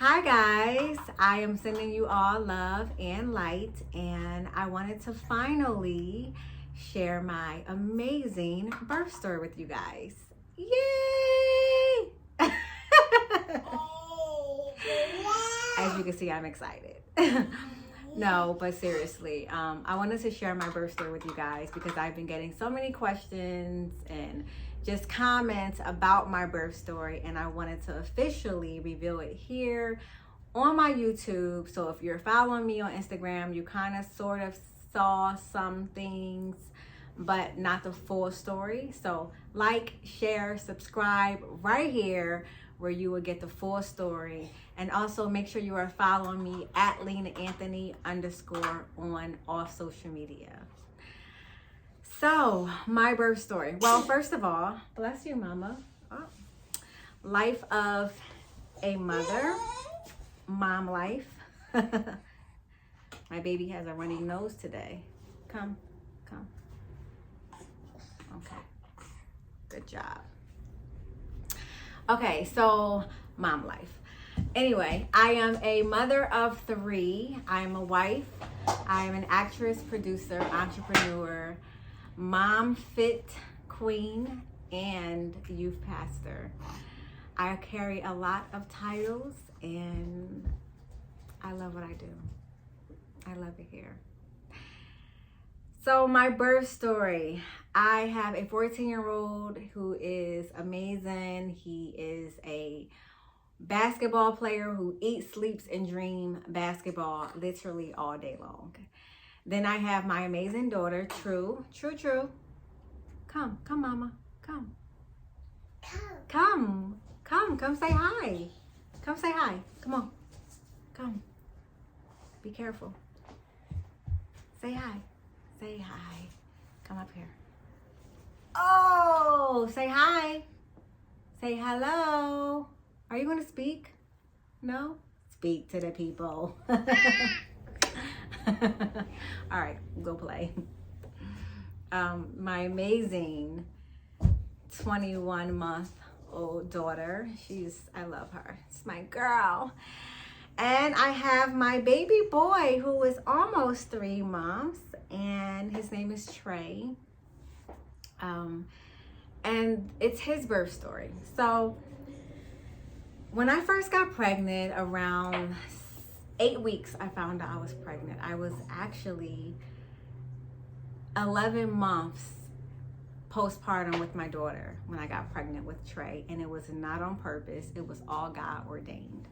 Hi guys, I am sending you all love and light, and I wanted to finally share my amazing birth story with you guys. Yay! As you can see, I'm excited. No, but seriously, I wanted to share my birth story with you guys because I've been getting so many questions and just comments about my birth story, and I wanted to officially reveal it here on my YouTube. So if you're following me on Instagram, you kind of sort of saw some things, but not the full story. So like, share, subscribe right here where you will get the full story. And also make sure you are following me at LenaAnthony_ on all social media. So, my birth story. Well, first of all, bless you, mama. Oh. Life of a mother, mom life. My baby has a runny nose today. Come. Okay, good job. Okay, so mom life. Anyway, I am a mother of 3. I am a wife. I am an actress, producer, entrepreneur, mom fit queen, and youth pastor. I carry a lot of titles, and I love what I do. I love it here. So my birth story. I have a 14-year-old who is amazing. He is a basketball player who eats, sleeps, and dreams basketball literally all day long. Then I have my amazing daughter, True. Come, mama, come say hi. Come say hi, come on, come. Be careful. Say hi, come up here. Oh, say hi, say hello. Are you going to speak? No? Speak to the people. All right, go play. My amazing 21-month-old daughter. I love her. It's my girl. And I have my baby boy who is almost 3 months, and his name is Trey. And it's his birth story. So when I first got pregnant, around 8 weeks, I found out I was pregnant. I was actually 11 months postpartum with my daughter when I got pregnant with Trey, and it was not on purpose. It was all God ordained.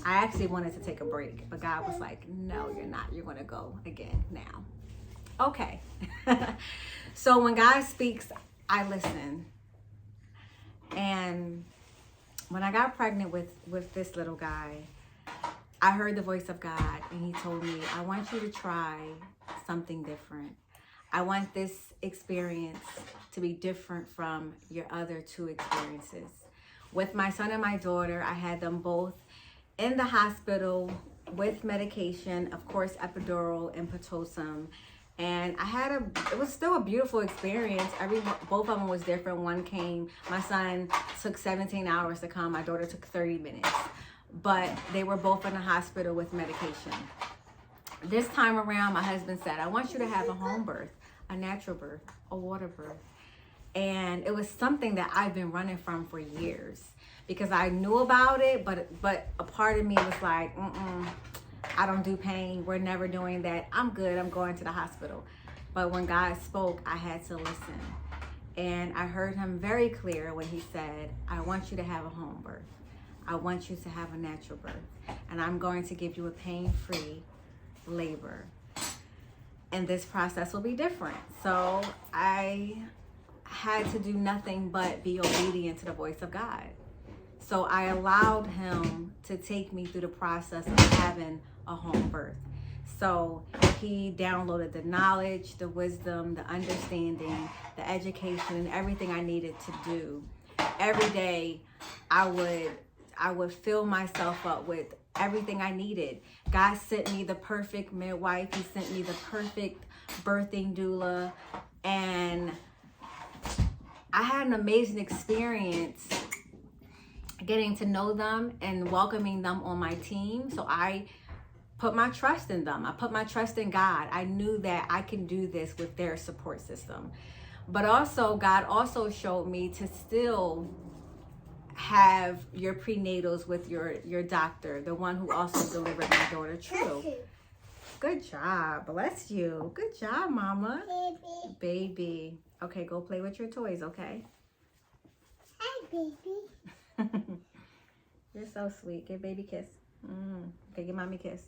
I actually wanted to take a break, but God was like, no, you're not. You're going to go again now. Okay. So when God speaks, I listen. And when I got pregnant with this little guy, I heard the voice of God, and he told me, I want you to try something different. I want this experience to be different from your other 2 experiences. With my son and my daughter, I had them both in the hospital with medication, of course, epidural and Pitocin. And it was still a beautiful experience. Both of them was different. My son took 17 hours to come. My daughter took 30 minutes. But they were both in the hospital with medication. This time around, my husband said, I want you to have a home birth, a natural birth, a water birth. And it was something that I've been running from for years because I knew about it, but a part of me was like, I don't do pain. We're never doing that. I'm good. I'm going to the hospital. But when God spoke, I had to listen. And I heard him very clear when he said, I want you to have a home birth. I want you to have a natural birth. And I'm going to give you a pain-free labor. And this process will be different. So I had to do nothing but be obedient to the voice of God. So I allowed him to take me through the process of having a home birth. So he downloaded the knowledge, the wisdom, the understanding, the education, and everything I needed to do. Every day I would fill myself up with everything I needed. God sent me the perfect midwife. He sent me the perfect birthing doula. And I had an amazing experience getting to know them and welcoming them on my team. So I put my trust in them. I put my trust in God. I knew that I can do this with their support system. But also, God also showed me to still have your prenatals with your doctor, the one who also delivered my daughter True. Good job. Bless you. Good job, Mama. Baby. Okay, go play with your toys, okay? Hi, baby. You're so sweet. Give baby kiss. Okay, give mommy kiss.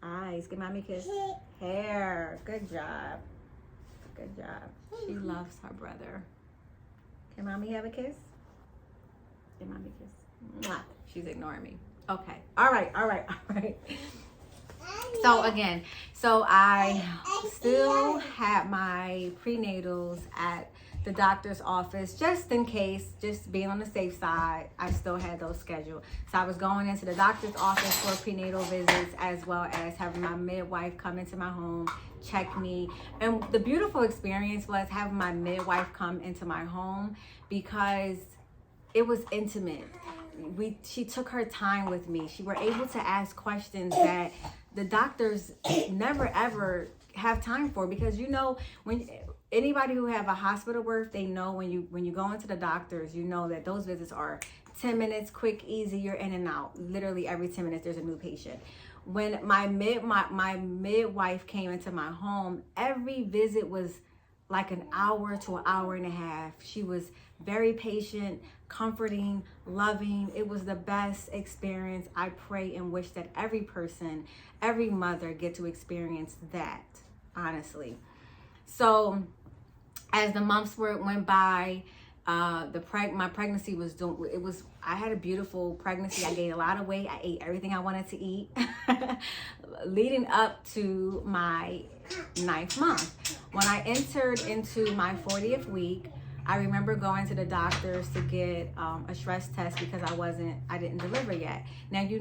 Eyes. Give mommy kiss. Hair. Good job. Good job. She loves her brother. Can mommy have a kiss? Give mommy a kiss. Mwah. She's ignoring me. Okay. All right. So again, I still had my prenatals at the doctor's office just in case, just being on the safe side. I still had those scheduled. So I was going into the doctor's office for prenatal visits, as well as having my midwife come into my home, check me. And the beautiful experience was having my midwife come into my home because it was intimate. She took her time with me. She were able to ask questions that the doctors never ever have time for, because when anybody who have a hospital birth, they know when you go into the doctors, that those visits are 10 minutes, quick, easy, you're in and out. Literally every 10 minutes there's a new patient. When my midwife came into my home, every visit was like an hour to an hour and a half. She was very patient, comforting, loving. It was the best experience. I pray and wish that every person, every mother get to experience that, honestly. So as the months went by, my pregnancy was I had a beautiful pregnancy. I gained a lot of weight. I ate everything I wanted to eat leading up to my 9th month. When I entered into my 40th week, I remember going to the doctors to get a stress test because I didn't deliver yet. Now, you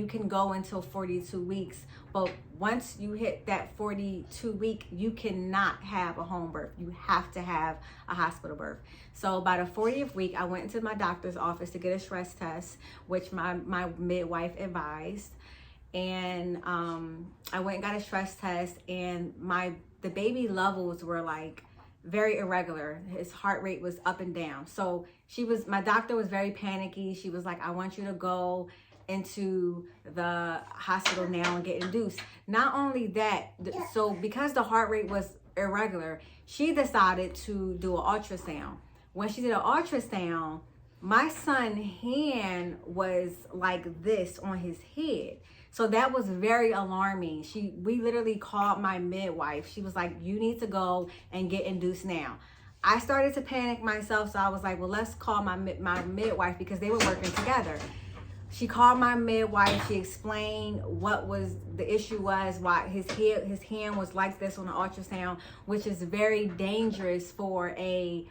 can go until 42 weeks, but once you hit that 42 week, you cannot have a home birth. You have to have a hospital birth. So by the 40th week, I went into my doctor's office to get a stress test, which my midwife advised. And I went and got a stress test, and the baby levels were like very irregular. His heart rate was up and down. So my doctor was very panicky. She was like, I want you to go into the hospital now and get induced. Not only that, so because the heart rate was irregular, she decided to do an ultrasound. When she did an ultrasound, my son's hand was like this on his head. So that was very alarming. We literally called my midwife. She was like, you need to go and get induced now. I started to panic myself, so I was like, well, let's call my midwife, because they were working together. She called my midwife. She explained what was the issue was, why his hand was like this on the ultrasound, which is very dangerous for a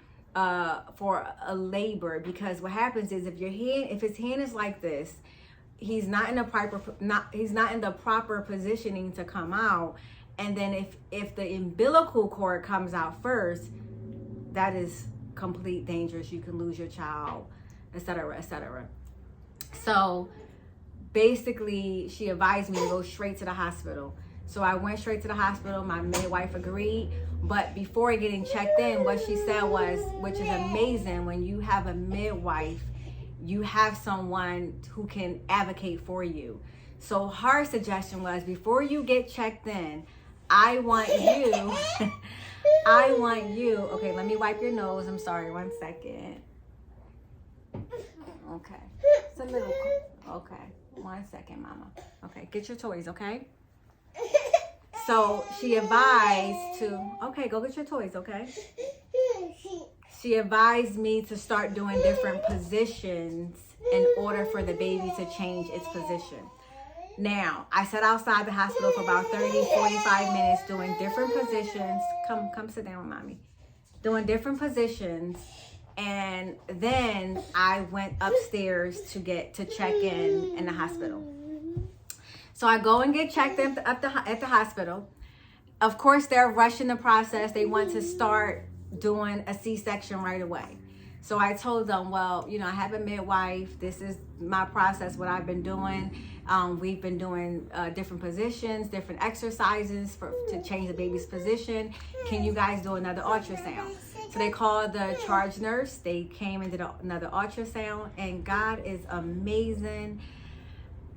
labor, because what happens is if his hand is like this, he's not in the proper positioning to come out. And then if the umbilical cord comes out first, that is complete dangerous. You can lose your child, etc., etc. So basically, she advised me to go straight to the hospital. So I went straight to the hospital. My midwife agreed. But before getting checked in, what she said was, which is amazing, when you have a midwife, you have someone who can advocate for you. So her suggestion was, before you get checked in, I want you, okay, let me wipe your nose. I'm sorry, 1 second. Okay, it's a little, okay, 1 second, mama. Okay, get your toys, okay? So she advised okay, go get your toys, okay? She advised me to start doing different positions in order for the baby to change its position. Now, I sat outside the hospital for about 30, 45 minutes doing different positions. Come sit down, mommy. Doing different positions. And then I went upstairs to check in the hospital. So I go and get checked in at the hospital. Of course, they're rushing the process. They want to start doing a C-section right away. So I told them, well, you know, I have a midwife. This is my process, what I've been doing. We've been doing different positions, different exercises to change the baby's position. Can you guys do another ultrasound? So they called the charge nurse. They came and did another ultrasound, and God is amazing.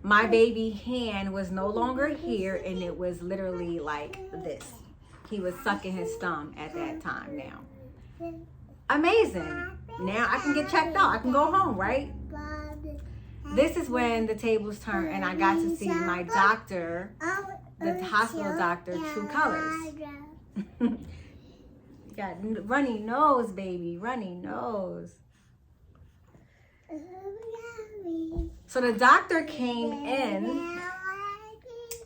My baby hand was no longer here, and it was literally like this. He was sucking his thumb at that time now. Amazing. Now I can get checked out. I can go home, right? This is when the tables turned and I got to see my doctor, the hospital doctor, True Colors. You got runny nose, baby, runny nose. So the doctor came in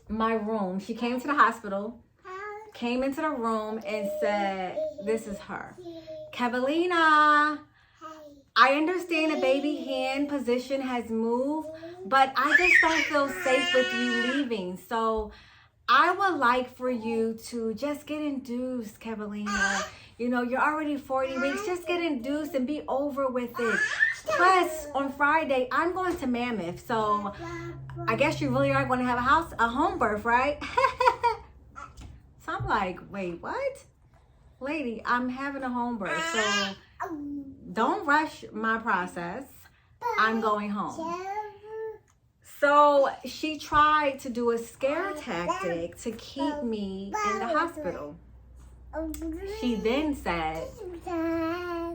my room. She came to the hospital, came into the room and said, this is her. Kevalina, I understand the baby hand position has moved, but I just don't feel safe with you leaving. So I would like for you to just get induced, Kevalina. You know, you're already 40 weeks. Just get induced and be over with it. Plus, on Friday, I'm going to Mammoth. So I guess you really are going to have a home birth, right? So I'm like, wait, what? Lady, I'm having a home birth. So don't rush my process. I'm going home. So she tried to do a scare tactic to keep me in the hospital. She then said,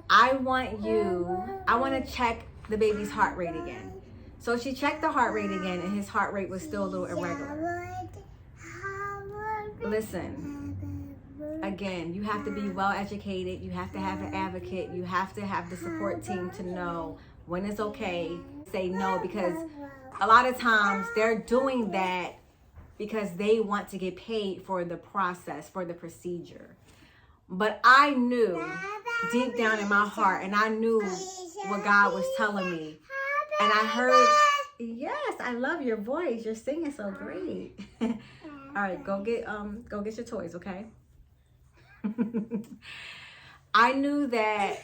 I want to check the baby's heart rate again. So she checked the heart rate again, and his heart rate was still a little irregular. Listen, again, you have to be well educated. You have to have an advocate. You have to have the support team to know when it's okay, say no, because a lot of times they're doing that because they want to get paid for the process, for the procedure. But I knew deep down in my heart, and I knew what God was telling me. And I heard, yes, I love your voice. You're singing so great. All right, go get your toys, okay? I knew that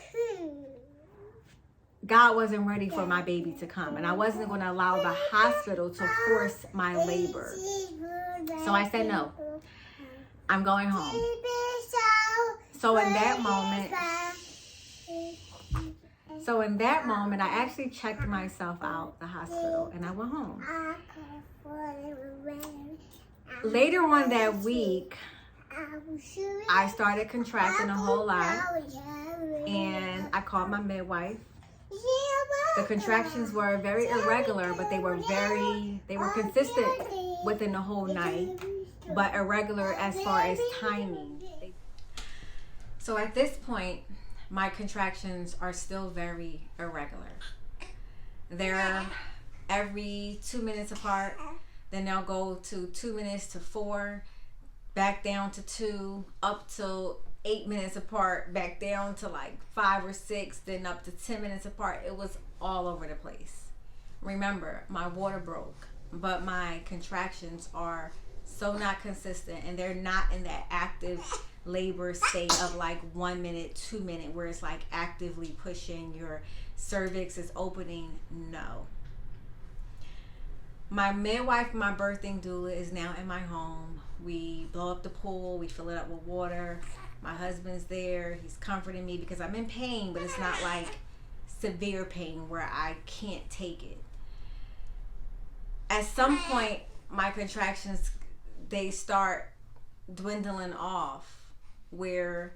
God wasn't ready for my baby to come, and I wasn't going to allow the hospital to force my labor. So I said no. I'm going home. So in that moment, I actually checked myself out the hospital and I went home. Later on that week, I started contracting a whole lot, and I called my midwife. The contractions were very irregular, but they were consistent within the whole night, but irregular as far as timing. So at this point, my contractions are still very irregular. They're every 2 minutes apart, then they'll go to 2 minutes to 4, back down to 2, up to 8 minutes apart, back down to like 5 or 6, then up to 10 minutes apart. It was all over the place. Remember, my water broke, but my contractions are so not consistent, and they're not in that active labor state of like 1 minute, 2 minute, where it's like actively pushing, your cervix is opening. No. My midwife, my birthing doula, is now in my home. We blow up the pool, we fill it up with water. My husband's there. He's comforting me because I'm in pain, but it's not like severe pain where I can't take it. At some point, my contractions, they start dwindling off, where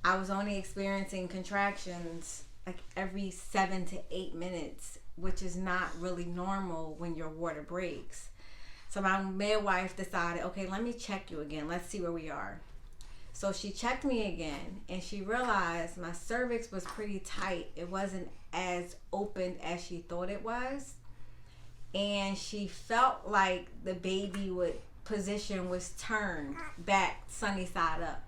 I was only experiencing contractions like every 7 to 8 minutes, which is not really normal when your water breaks. So my midwife decided, okay, let me check you again. Let's see where we are. So she checked me again, and she realized my cervix was pretty tight. It wasn't as open as she thought it was. And she felt like the baby position was turned back sunny side up,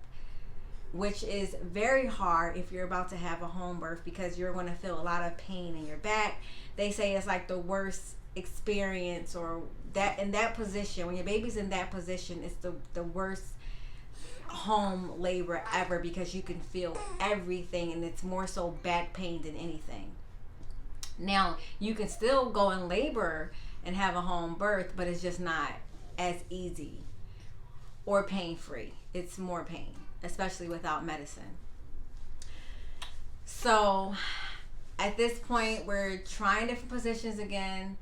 which is very hard if you're about to have a home birth, because you're going to feel a lot of pain in your back. They say it's like the worst experience, or that in that position, when your baby's in that position, it's the worst home labor ever because you can feel everything, and it's more so back pain than anything. Now, you can still go in labor and have a home birth, but it's just not as easy or pain-free. It's more pain, especially without medicine. So at this point, we're trying different positions again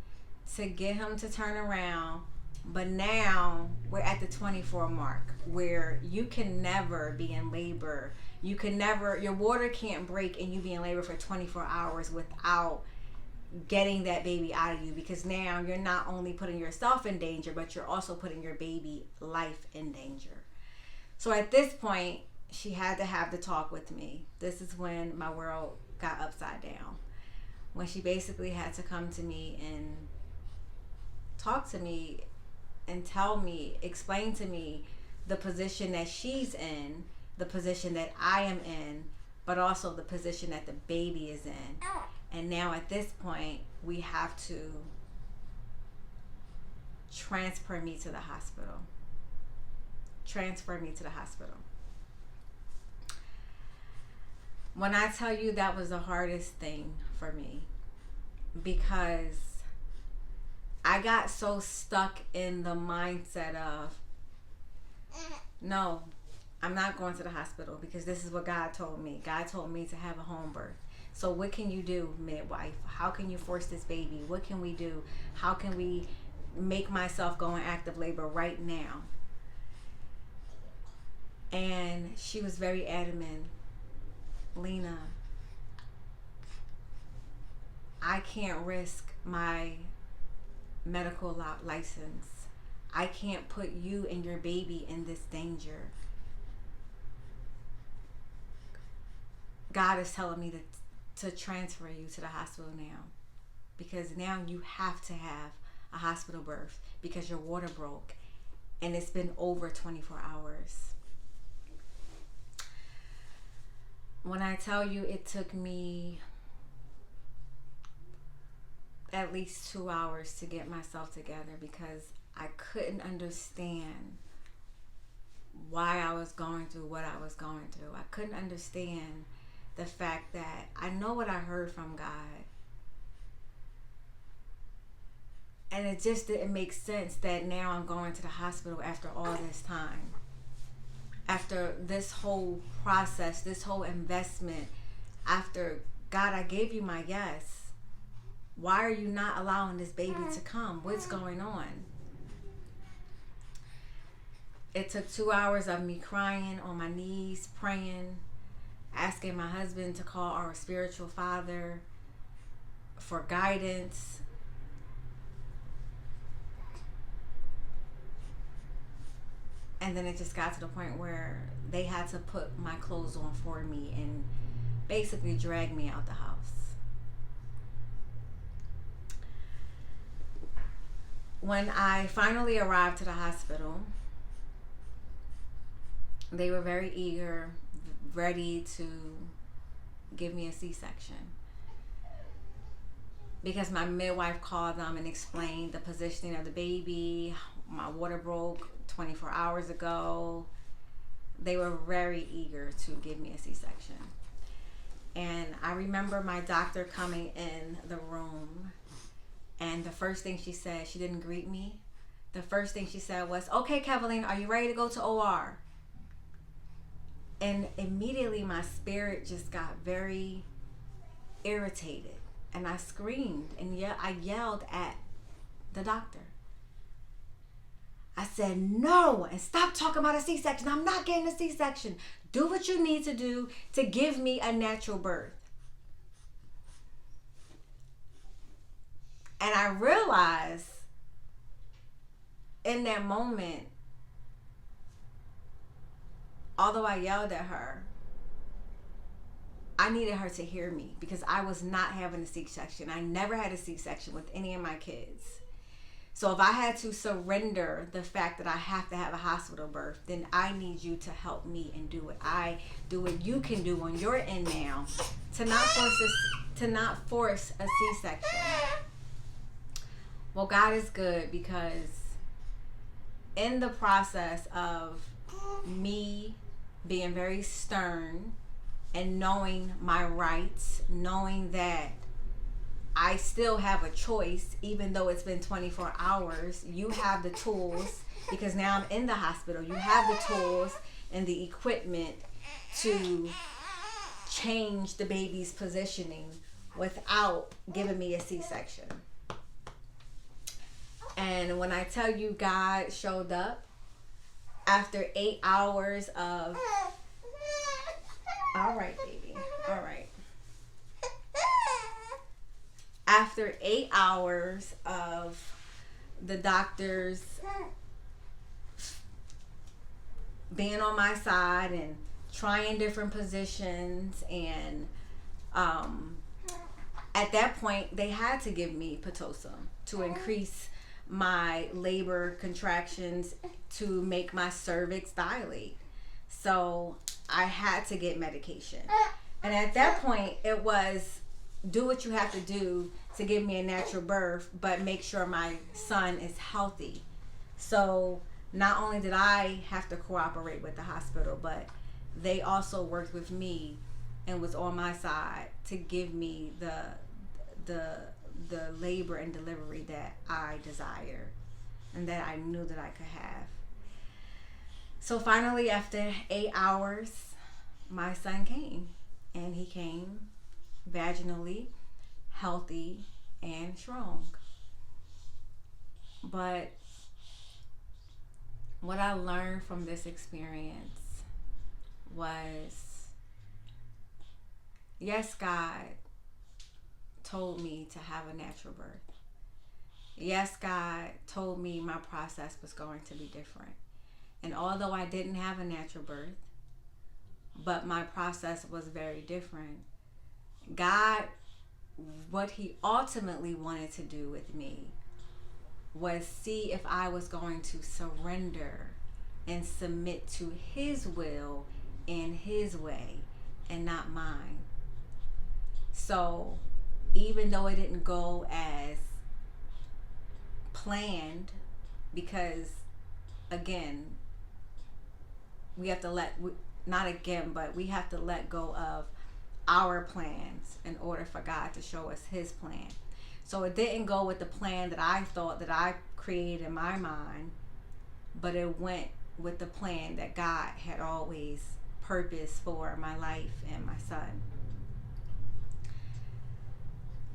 to get him to turn around. But now we're at the 24 mark where you can never be in labor. You can never, your water can't break and you be in labor for 24 hours without getting that baby out of you, because now you're not only putting yourself in danger, but you're also putting your baby life in danger. So at this point, she had to have the talk with me. This is when my world got upside down. When she basically had to come to me and talk to me and tell me, explain to me the position that she's in, the position that I am in, but also the position that the baby is in. And now at this point, we have to transfer me to the hospital. Transfer me to the hospital. When I tell you that was the hardest thing for me, because I got so stuck in the mindset of, no, I'm not going to the hospital because this is what God told me. God told me to have a home birth. So what can you do, midwife? How can you force this baby? What can we do? How can we make myself go in active labor right now? And she was very adamant. Lena, I can't risk my medical license. I can't put you and your baby in this danger. God is telling me to transfer you to the hospital now, because now you have to have a hospital birth because your water broke and it's been over 24 hours. When I tell you it took me at least 2 hours to get myself together, because I couldn't understand why I was going through what I was going through. I couldn't understand the fact that I know what I heard from God, and it just didn't make sense that now I'm going to the hospital after all this time, after this whole process, this whole investment, after, God, I gave you my yes. Why are you not allowing this baby to come? What's going on? It took 2 hours of me crying on my knees, praying, asking my husband to call our spiritual father for guidance. And then it just got to the point where they had to put my clothes on for me and basically drag me out the house. When I finally arrived to the hospital, they were very eager, ready to give me a C-section, because my midwife called them and explained the positioning of the baby. My water broke 24 hours ago. They were very eager to give me a C-section. And I remember my doctor coming in the room, and the first thing she said, she didn't greet me. The first thing she said was, "Okay, Kevaline, are you ready to go to OR?" And immediately my spirit just got very irritated, and I screamed and I yelled at the doctor. I said, "No, and stop talking about a C-section. I'm not getting a C-section. Do what you need to do to give me a natural birth." And I realized in that moment, although I yelled at her, I needed her to hear me, because I was not having a C-section. I never had a C-section with any of my kids. So if I had to surrender the fact that I have to have a hospital birth, then I need you to help me and do what you can do on your end now to not force a C-section. Well, God is good, because in the process of me being very stern, and knowing my rights, knowing that I still have a choice, even though it's been 24 hours. You have the tools, because now I'm in the hospital. You have the tools and the equipment to change the baby's positioning without giving me a C-section. And when I tell you God showed up after 8 hours of, all right, baby, all right. After 8 hours of the doctors being on my side and trying different positions, and at that point they had to give me Pitocin to increase my labor contractions, to make my cervix dilate. So I had to get medication. And at that point it was, do what you have to do to give me a natural birth, but make sure my son is healthy. So not only did I have to cooperate with the hospital, but they also worked with me and was on my side to give me the labor and delivery that I desire and that I knew that I could have. So finally, after 8 hours, my son came, and he came vaginally, healthy, and strong. But what I learned from this experience was, yes, God told me to have a natural birth. Yes, God told me my process was going to be different. And although I didn't have a natural birth, but my process was very different, God, what he ultimately wanted to do with me was see if I was going to surrender and submit to his will in his way and not mine. So even though it didn't go as planned, because again, we have to we have to let go of our plans in order for God to show us his plan. So it didn't go with the plan that I thought that I created in my mind, but it went with the plan that God had always purposed for my life and my son.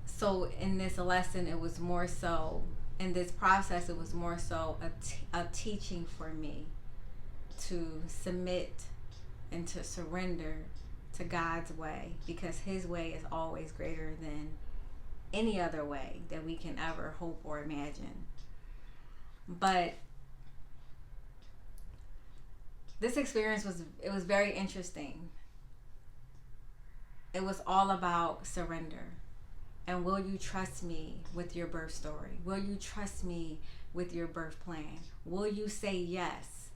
So in this lesson, it was more so, in this process, it was more so a teaching for me to submit and to surrender to God's way, because his way is always greater than any other way that we can ever hope or imagine. But this experience was very interesting. It was all about surrender. And will you trust me with your birth story? Will you trust me with your birth plan? Will you say yes?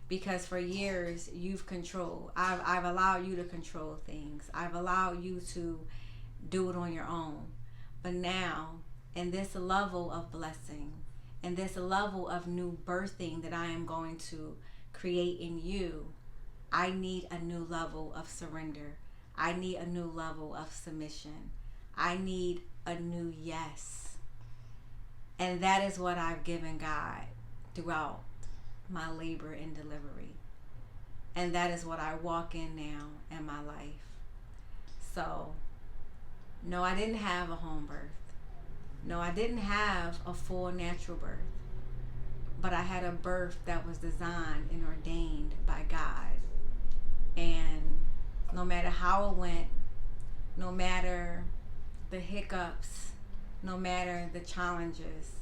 Because for years you've controlled. I've allowed you to control things. I've allowed you to do it on your own. But now, in this level of blessing, in this level of new birthing that I am going to create in you, I need a new level of surrender. I need a new level of submission. I need a new yes. And that is what I've given God throughout my labor and delivery. And that is what I walk in now in my life. So, no, I didn't have a home birth. No, I didn't have a full natural birth. But I had a birth that was designed and ordained by God. And no matter how it went, no matter the hiccups, no matter the challenges,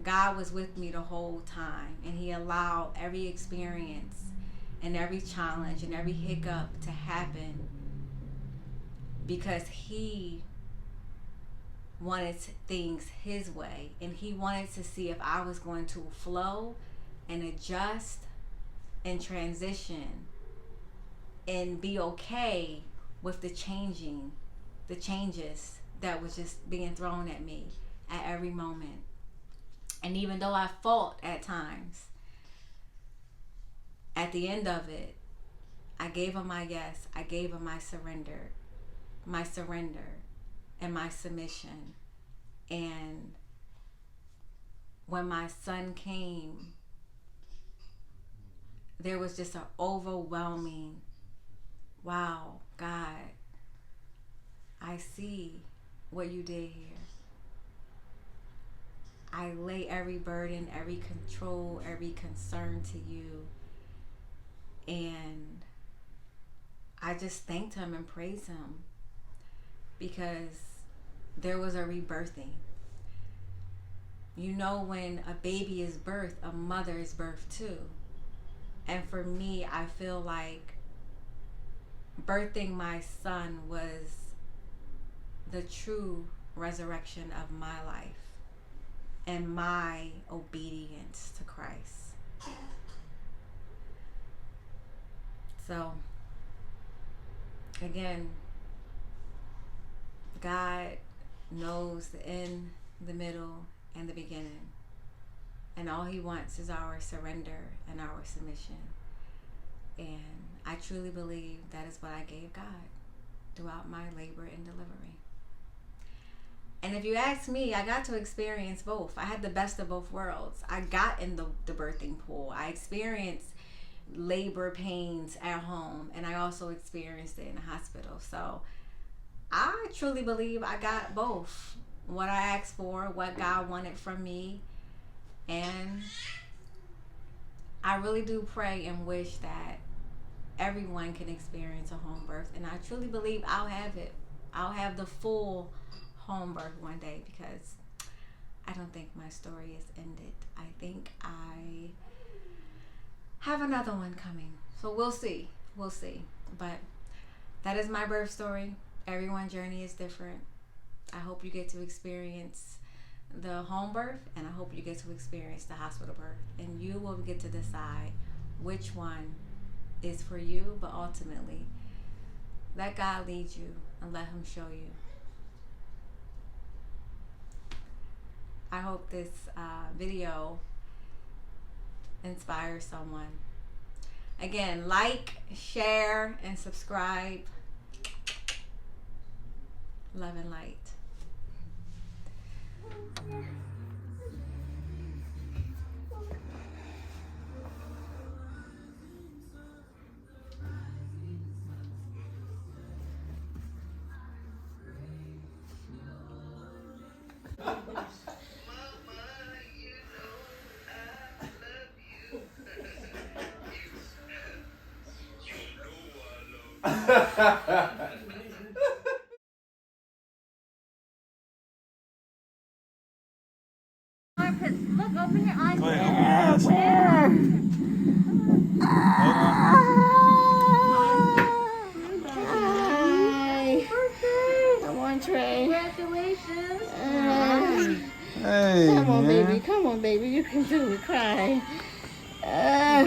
God was with me the whole time, and he allowed every experience and every challenge and every hiccup to happen because he wanted things his way, and he wanted to see if I was going to flow and adjust and transition and be okay with the changes that was just being thrown at me at every moment. And even though I fought at times, at the end of it, I gave him my yes. I gave him my surrender and my submission. And when my son came, there was just an overwhelming, wow, God, I see what you did here. I lay every burden, every control, every concern to you. And I just thanked him and praised him, because there was a rebirthing. You know, when a baby is birthed, a mother is birthed too. And for me, I feel like birthing my son was the true resurrection of my life and my obedience to Christ. So, again, God knows the end, the middle, and the beginning. And all he wants is our surrender and our submission. And I truly believe that is what I gave God throughout my labor and delivery. And if you ask me, I got to experience both. I had the best of both worlds. I got in the birthing pool. I experienced labor pains at home, and I also experienced it in the hospital. So I truly believe I got both. What I asked for, what God wanted from me. And I really do pray and wish that everyone can experience a home birth. And I truly believe I'll have it. I'll have the full home birth one day, because I don't think my story is ended. I think I have another one coming. So we'll see. We'll see. But that is my birth story. Everyone's journey is different. I hope you get to experience the home birth, and I hope you get to experience the hospital birth. And you will get to decide which one is for you, but ultimately, let God lead you and let him show you. I hope this video inspires someone. Again, like, share, and subscribe. Love and light. Look, open your eyes. Go ahead, open your eyes. Where? Hi. Come on, Trey. Congratulations. Hey, Come on, man. baby. Come on, baby. You can do it. Cry. Yeah.